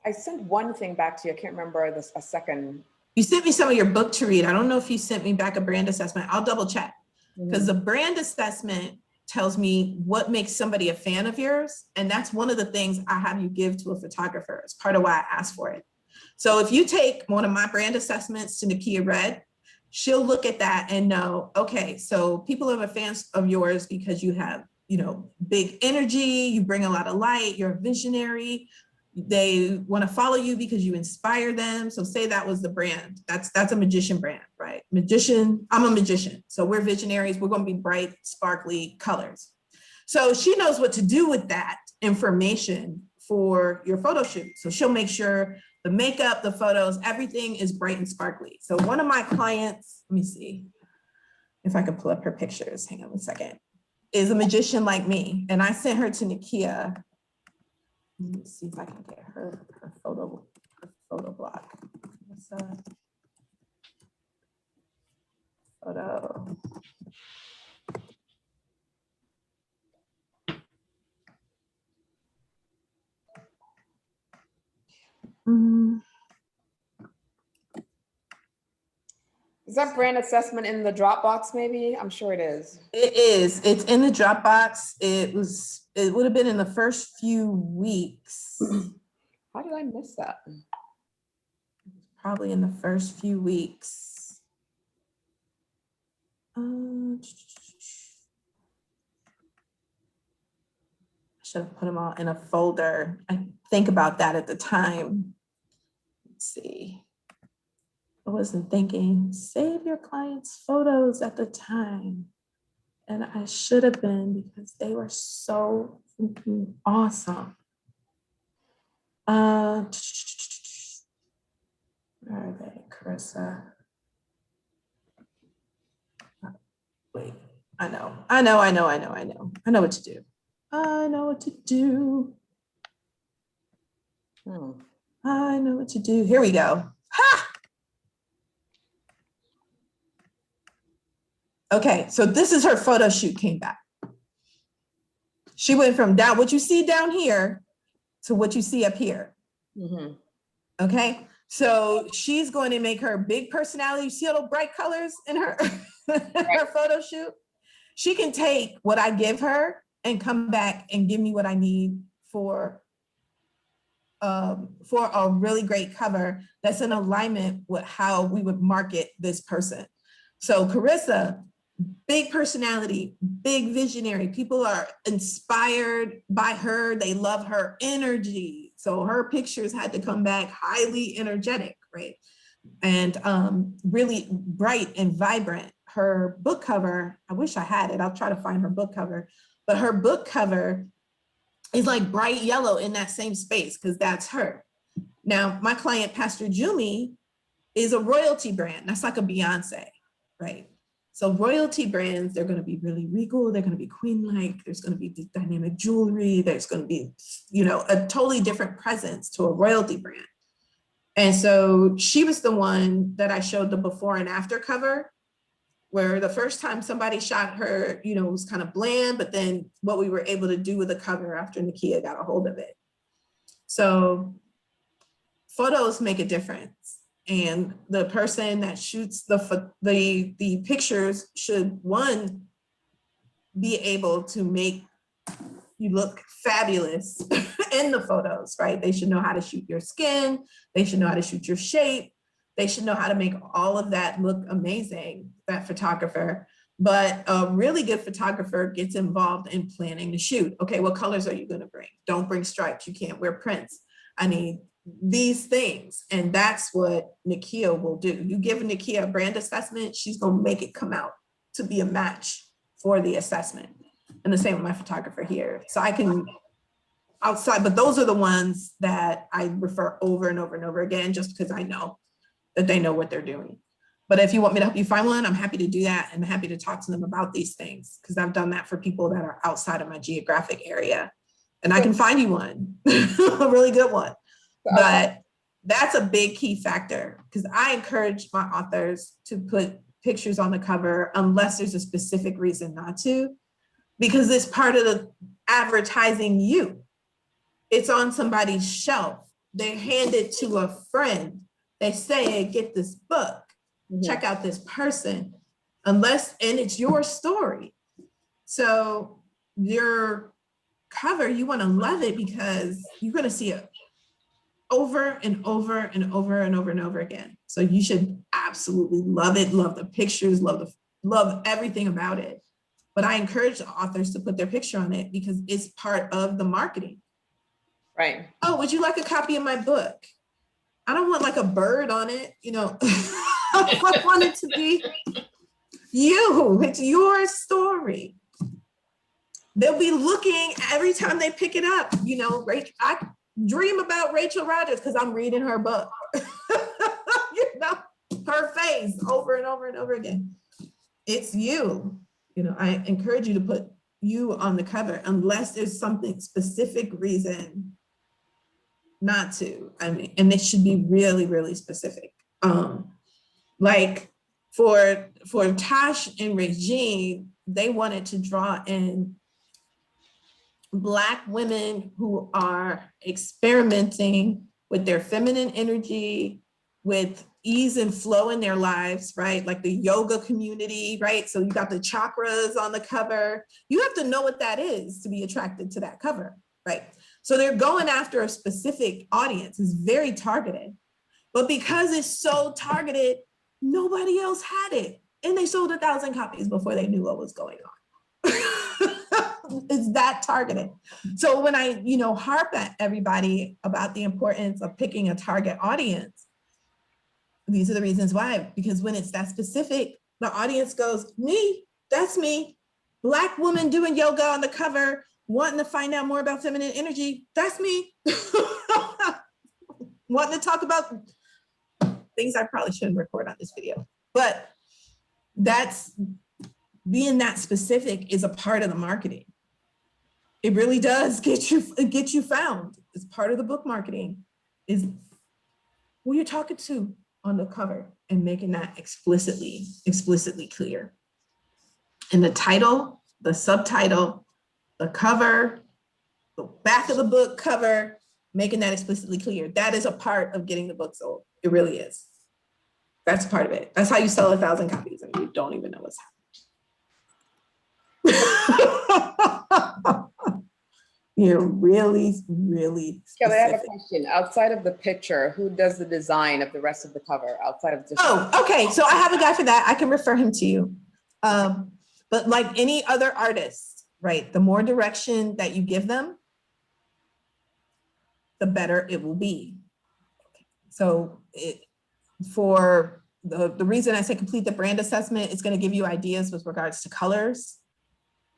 Speaker 2: I sent one thing back to you. I can't remember a second.
Speaker 1: You sent me some of your book to read. I don't know if you sent me back a brand assessment. I'll double check, because the brand assessment tells me what makes somebody a fan of yours. And that's one of the things I have you give to a photographer. It's part of why I asked for it. So if you take one of my brand assessments to Nakia Red, she'll look at that and know, okay, so people are fans of yours because you have, you know, big energy, you bring a lot of light, you're a visionary. They want to follow you because you inspire them. So say that was the brand. That's a magician brand, right? Magician, I'm a magician. So we're visionaries. We're going to be bright, sparkly colors. So she knows what to do with that information for your photo shoot. So she'll make sure the makeup, the photos, everything is bright and sparkly. So one of my clients, let me see if I can pull up her pictures. Hang on one second. Is a magician like me. And I sent her to Nakia. Let me see if I can get her photo block. Photo.
Speaker 2: Is that brand assessment in the Dropbox maybe? I'm sure it is.
Speaker 1: It is. It's in the Dropbox. It would have been in the first few weeks.
Speaker 2: How did I miss that?
Speaker 1: Probably in the first few weeks. I should have put them all in a folder. I think about that at the time. Let's see. I wasn't thinking, save your clients' photos at the time. And I should have been, because they were so freaking awesome. Where are they, Carissa? Wait, I know what to do. I know what to do. I know what to do. Here we go. Ha! Okay, so this is her photo shoot came back. She went from down, what you see down here to what you see up here. Okay, so she's going to make her big personality. You see all the bright colors in her, her photo shoot? She can take what I give her and come back and give me what I need for a really great cover that's in alignment with how we would market this person. So Carissa, big personality, big visionary. People are inspired by her. They love her energy. So her pictures had to come back highly energetic, right? And really bright and vibrant. Her book cover, I wish I had it. I'll try to find her book cover. But her book cover is like bright yellow in that same space, because that's her. Now, my client, Pastor Jumi, is a royalty brand. That's like a Beyonce, right? So royalty brands, they're going to be really regal. They're going to be queen-like. There's going to be dynamic jewelry. There's going to be, you know, a totally different presence to a royalty brand. And so she was the one that I showed the before and after cover, where the first time somebody shot her, you know, it was kind of bland, but then what we were able to do with the cover after Nakia got a hold of it. So photos make a difference. And the person that shoots the pictures should, one, be able to make you look fabulous in the photos, right? They should know how to shoot your skin. They should know how to shoot your shape. They should know how to make all of that look amazing, that photographer. But a really good photographer gets involved in planning the shoot. Okay, what colors are you gonna bring? Don't bring stripes, you can't wear prints. I need these things. And that's what Nakia will do. You give Nakia a brand assessment, she's gonna make it come out to be a match for the assessment. And the same with my photographer here. So I can outside, but those are the ones that I refer over and over and over again, just because I know that they know what they're doing. But if you want me to help you find one, I'm happy to do that. I'm happy to talk to them about these things because I've done that for people that are outside of my geographic area. And I can find you one, a really good one. But that's a big key factor because I encourage my authors to put pictures on the cover unless there's a specific reason not to, because it's part of the advertising you. It's on somebody's shelf. They hand it to a friend. They say, get this book, check out this person, and it's your story. So your cover, you want to love it because you're going to see it over and over and over and over and over again. So you should absolutely love it, love the pictures, love everything about it. But I encourage the authors to put their picture on it because it's part of the marketing.
Speaker 2: Right.
Speaker 1: Oh, would you like a copy of my book? I don't want like a bird on it, you know. I want it to be you. It's your story. They'll be looking every time they pick it up. You know, I dream about Rachel Rodgers because I'm reading her book. You know, her face over and over and over again. It's you. You know, I encourage you to put you on the cover unless there's something specific reason not to. I mean, and it should be really, really specific. Like for Tash and Regine, they wanted to draw in Black women who are experimenting with their feminine energy, with ease and flow in their lives, right? Like the yoga community, right? So you got the chakras on the cover. You have to know what that is to be attracted to that cover, right? So they're going after a specific audience. It's very targeted. But because it's so targeted, nobody else had it. And they sold 1,000 copies before they knew what was going on. It's that targeted. So when I, harp at everybody about the importance of picking a target audience, these are the reasons why. Because when it's that specific, the audience goes, me, that's me. Black woman doing yoga on the cover, wanting to find out more about feminine energy, that's me. Wanting to talk about things I probably shouldn't record on this video, but that's being that specific is a part of the marketing. It really does get you found. It's part of the book marketing is who you're talking to on the cover and making that explicitly clear. And the title, the subtitle, the cover, the back of the book cover, making that explicitly clear. That is a part of getting the book sold. It really is. That's part of it. That's how you sell 1,000 copies and you don't even know what's happening. You're really, really specific.
Speaker 2: Kelly, I have a question. Outside of the picture, who does the design of the rest of the cover outside of just?
Speaker 1: Oh, okay. So I have a guy for that. I can refer him to you. But like any other artist, right? The more direction that you give them, the better it will be. So for the reason I say complete the brand assessment, it's going to give you ideas with regards to colors.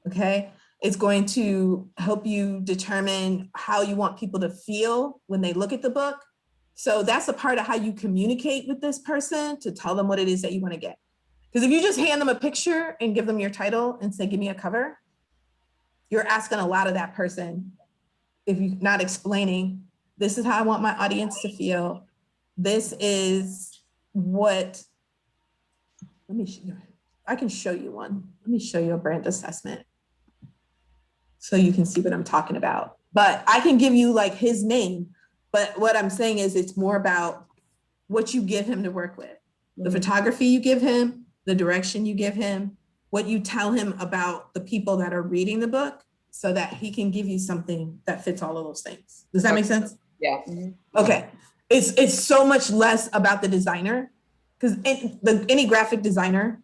Speaker 1: Okay. It's going to help you determine how you want people to feel when they look at the book. So that's a part of how you communicate with this person to tell them what it is that you want to get. Because if you just hand them a picture and give them your title and say, give me a cover, you're asking a lot of that person if you're not explaining, this is how I want my audience to feel. This is what, I can show you one. Let me show you a brand assessment so you can see what I'm talking about. But I can give you like his name, but what I'm saying is it's more about what you give him to work with. The photography you give him, the direction you give him, what you tell him about the people that are reading the book so that he can give you something that fits all of those things. Does that make sense?
Speaker 2: Yeah.
Speaker 1: Okay. It's so much less about the designer because any graphic designer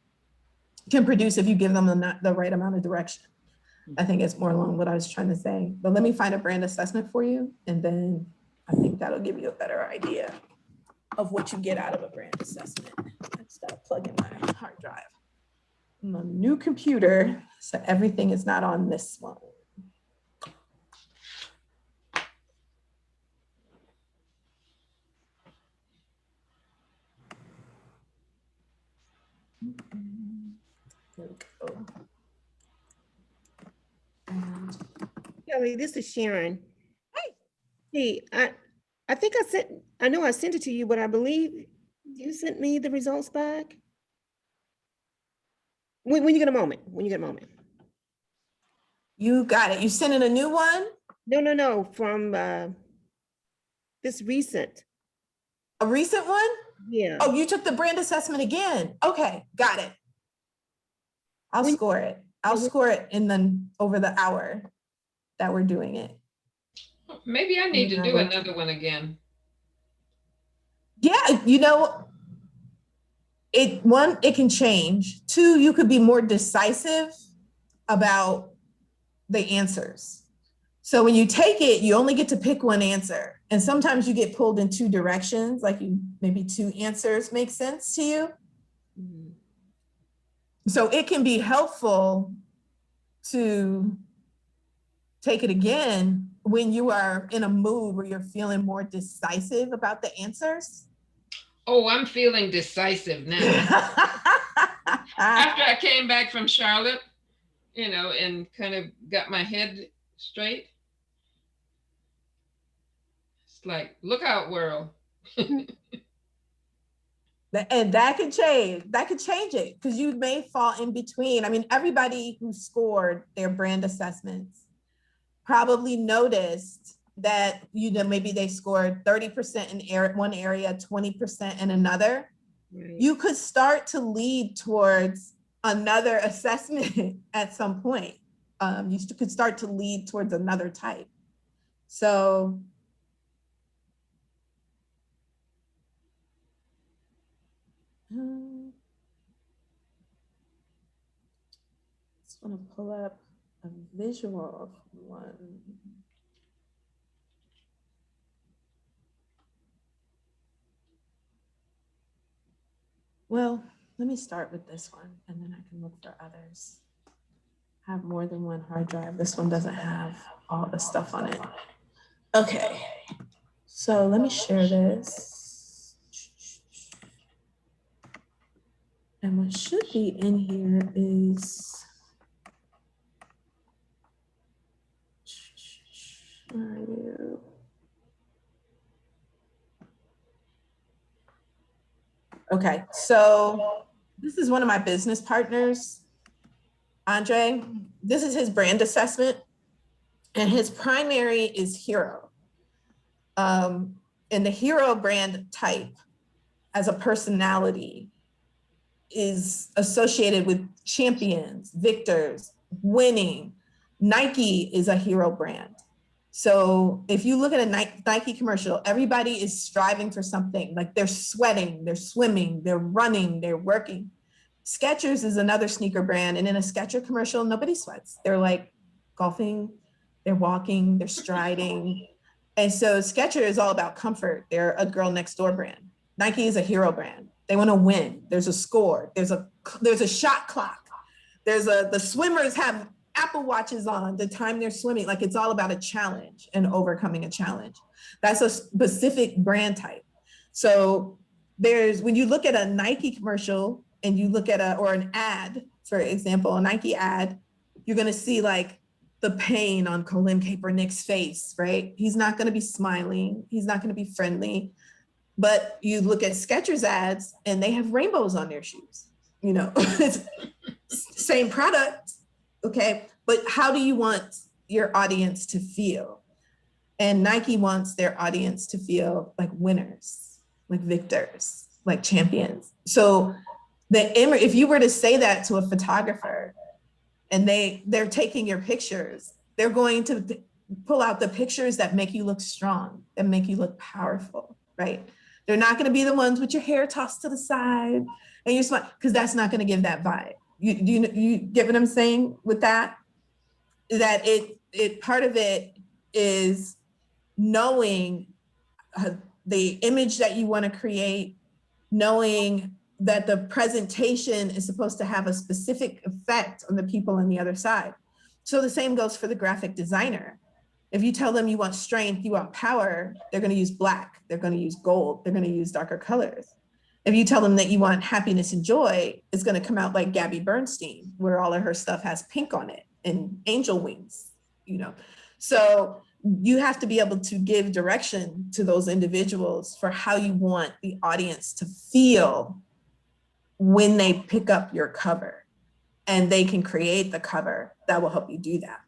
Speaker 1: can produce if you give them the right amount of direction. I think it's more along what I was trying to say, but let me find a brand assessment for you. And then I think that'll give you a better idea of what you get out of a brand assessment. I just gotta plug in my hard drive. I'm on a new computer, so everything is not on this one. There we go. And
Speaker 4: Kelly, this is Sharon. Hey, I think I know I sent it to you, but I believe you sent me the results back. When you get a moment, when you get a moment.
Speaker 1: you got it. You sent in a new one?
Speaker 4: No, from this recent.
Speaker 1: A recent one?
Speaker 4: Yeah.
Speaker 1: Oh, you took the brand assessment again. Okay, got it. I'll
Speaker 4: When-
Speaker 1: score it. I'll
Speaker 4: when-
Speaker 1: score it in then over the hour that we're doing it.
Speaker 3: Maybe I need to
Speaker 1: Yeah,
Speaker 3: do
Speaker 1: well-
Speaker 3: another one again.
Speaker 1: Yeah, you know, it can change. Two, you could be more decisive about the answers. So when you take it, you only get to pick one answer. And sometimes you get pulled in two directions, like maybe two answers make sense to you.
Speaker 4: Mhm.
Speaker 1: So it can be helpful to take it again when you are in a mood where you're feeling more decisive about the answers.
Speaker 3: Oh, I'm feeling decisive now. After I came back from Charlotte, and kind of got my head straight. It's like, look out, world.
Speaker 1: And that could change. That could change it because you may fall in between. I mean, everybody who scored their brand assessments probably noticed that, maybe they scored 30% in one area, 20% in another.
Speaker 4: Right.
Speaker 1: You could start to lead towards another assessment at some point. You could start to lead towards another type. So just want to pull up a visual of one. Well, let me start with this one and then I can look for others. I have more than one hard drive. This one doesn't have all the stuff on it. Okay, so let me share this. And what should be in here is, where are you? Okay, so this is one of my business partners, Andre. This is his brand assessment, and his primary is hero. And the hero brand type as a personality is associated with champions, victors, winning. Nike is a hero brand. So if you look at a Nike commercial, everybody is striving for something. Like they're sweating, they're swimming, they're running, they're working. Skechers is another sneaker brand. And in a Skechers commercial, nobody sweats. They're like golfing, they're walking, they're striding. And so Skechers is all about comfort. They're a girl next door brand. Nike is a hero brand. They want to win. There's a score. There's a shot clock. The swimmers have Apple Watches on the time they're swimming. Like it's all about a challenge and overcoming a challenge. That's a specific brand type. So when you look at a Nike commercial and you look at or an ad, for example, a Nike ad, you're going to see like the pain on Colin Kaepernick's face, right? He's not going to be smiling. He's not going to be friendly. But you look at Skechers ads and they have rainbows on their shoes. It's same product, okay? But how do you want your audience to feel? And Nike wants their audience to feel like winners, like victors, like champions. So if you were to say that to a photographer and they're taking your pictures, they're going to pull out the pictures that make you look strong, that make you look powerful, right? They're not going to be the ones with your hair tossed to the side and you're smart, because that's not going to give that vibe. You get what I'm saying with that? That it part of it is knowing the image that you want to create, knowing that the presentation is supposed to have a specific effect on the people on the other side. So the same goes for the graphic designer. If you tell them you want strength, you want power, they're going to use black, they're going to use gold, they're going to use darker colors. If you tell them that you want happiness and joy, it's going to come out like Gabby Bernstein, where all of her stuff has pink on it and angel wings, you know. So you have to be able to give direction to those individuals for how you want the audience to feel when they pick up your cover, and they can create the cover that will help you do that.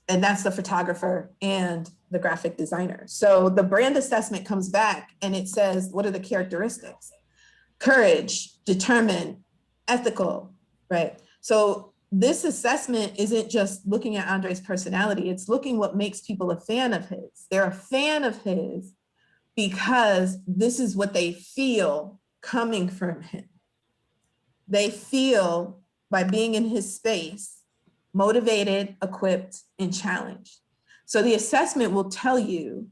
Speaker 1: And that's the photographer and the graphic designer. So the brand assessment comes back and it says, what are the characteristics? Courage, determined, ethical, right? So this assessment isn't just looking at Andre's personality, it's looking what makes people a fan of his. They're a fan of his because this is what they feel coming from him. They feel by being in his space, motivated, equipped, and challenged. So the assessment will tell you,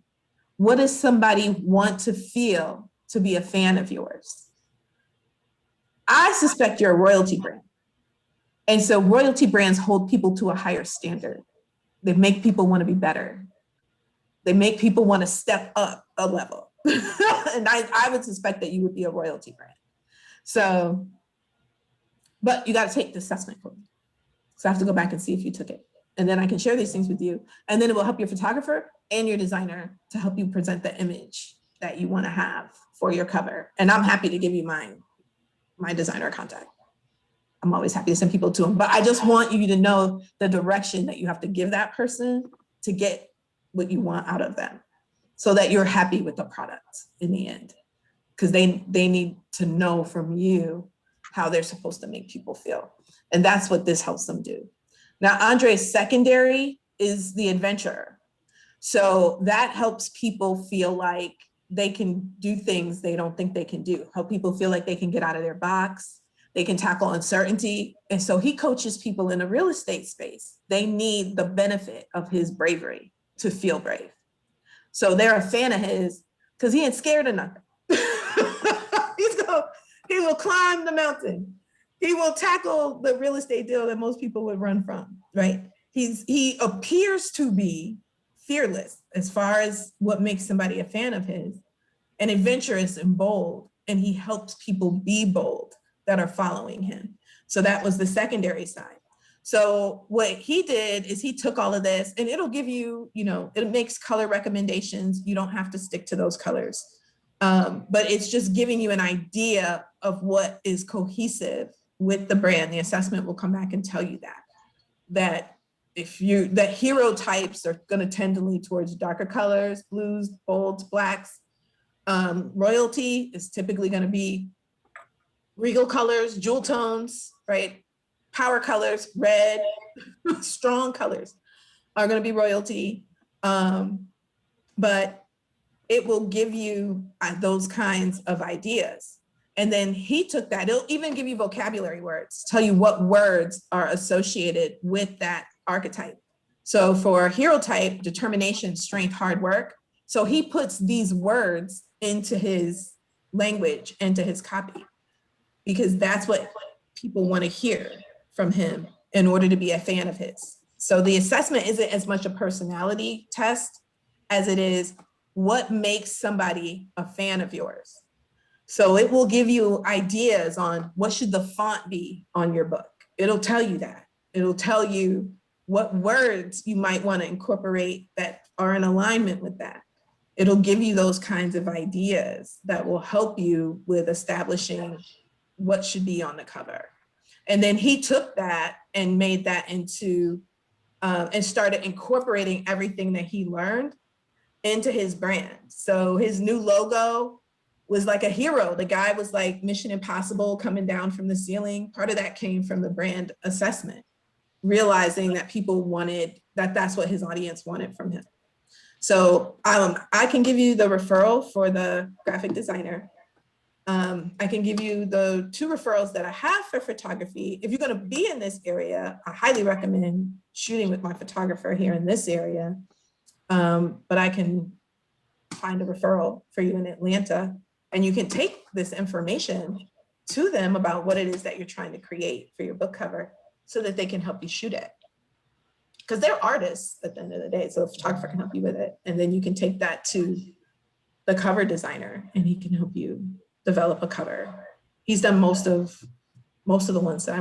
Speaker 1: what does somebody want to feel to be a fan of yours? I suspect you're a royalty brand. And so royalty brands hold people to a higher standard. They make people want to be better. They make people want to step up a level. And I would suspect that you would be a royalty brand. So, but you got to take the assessment for me. So I have to go back and see if you took it. And then I can share these things with you. And then it will help your photographer and your designer to help you present the image that you want to have for your cover. And I'm happy to give you my designer contact. I'm always happy to send people to them, but I just want you to know the direction that you have to give that person to get what you want out of them, so that you're happy with the product in the end. Because they need to know from you how they're supposed to make people feel. And that's what this helps them do. Now, Andre's secondary is the adventurer. So that helps people feel like they can do things they don't think they can do, help people feel like they can get out of their box, they can tackle uncertainty. And so he coaches people in a real estate space. They need the benefit of his bravery to feel brave. So they're a fan of his because he ain't scared of nothing. He will climb the mountain. He will tackle the real estate deal that most people would run from, right? He appears to be fearless as far as what makes somebody a fan of his, and adventurous and bold, and he helps people be bold that are following him. So that was the secondary side. So what he did is he took all of this, and it'll give you, it makes color recommendations. You don't have to stick to those colors. But it's just giving you an idea of what is cohesive with the brand. The assessment will come back and tell you that hero types are going to tend to lean towards darker colors, blues, bolds, blacks. Royalty is typically going to be regal colors, jewel tones, right? Power colors, red, strong colors are going to be royalty. But it will give you those kinds of ideas. And then he took that, it'll even give you vocabulary words, tell you what words are associated with that archetype. So for hero type, determination, strength, hard work. So he puts these words into his language, into his copy, because that's what people want to hear from him in order to be a fan of his. So the assessment isn't as much a personality test as it is what makes somebody a fan of yours. So it will give you ideas on what should the font be on your book. It'll tell you that. It'll tell you what words you might want to incorporate that are in alignment with that. It'll give you those kinds of ideas that will help you with establishing what should be on the cover. And then he took that and made that into, and started incorporating everything that he learned into his brand. So his new logo was like a hero. The guy was like Mission Impossible coming down from the ceiling. Part of that came from the brand assessment, realizing that people wanted, that's what his audience wanted from him. So I can give you the referral for the graphic designer. I can give you the 2 referrals that I have for photography. If you're going to be in this area, I highly recommend shooting with my photographer here in this area. But I can find a referral for you in Atlanta And you can take this information to them about what it is that you're trying to create for your book cover so that they can help you shoot it. Because they're artists at the end of the day. So a photographer can help you with it. And then you can take that to the cover designer and he can help you develop a cover. He's done most of the ones that I work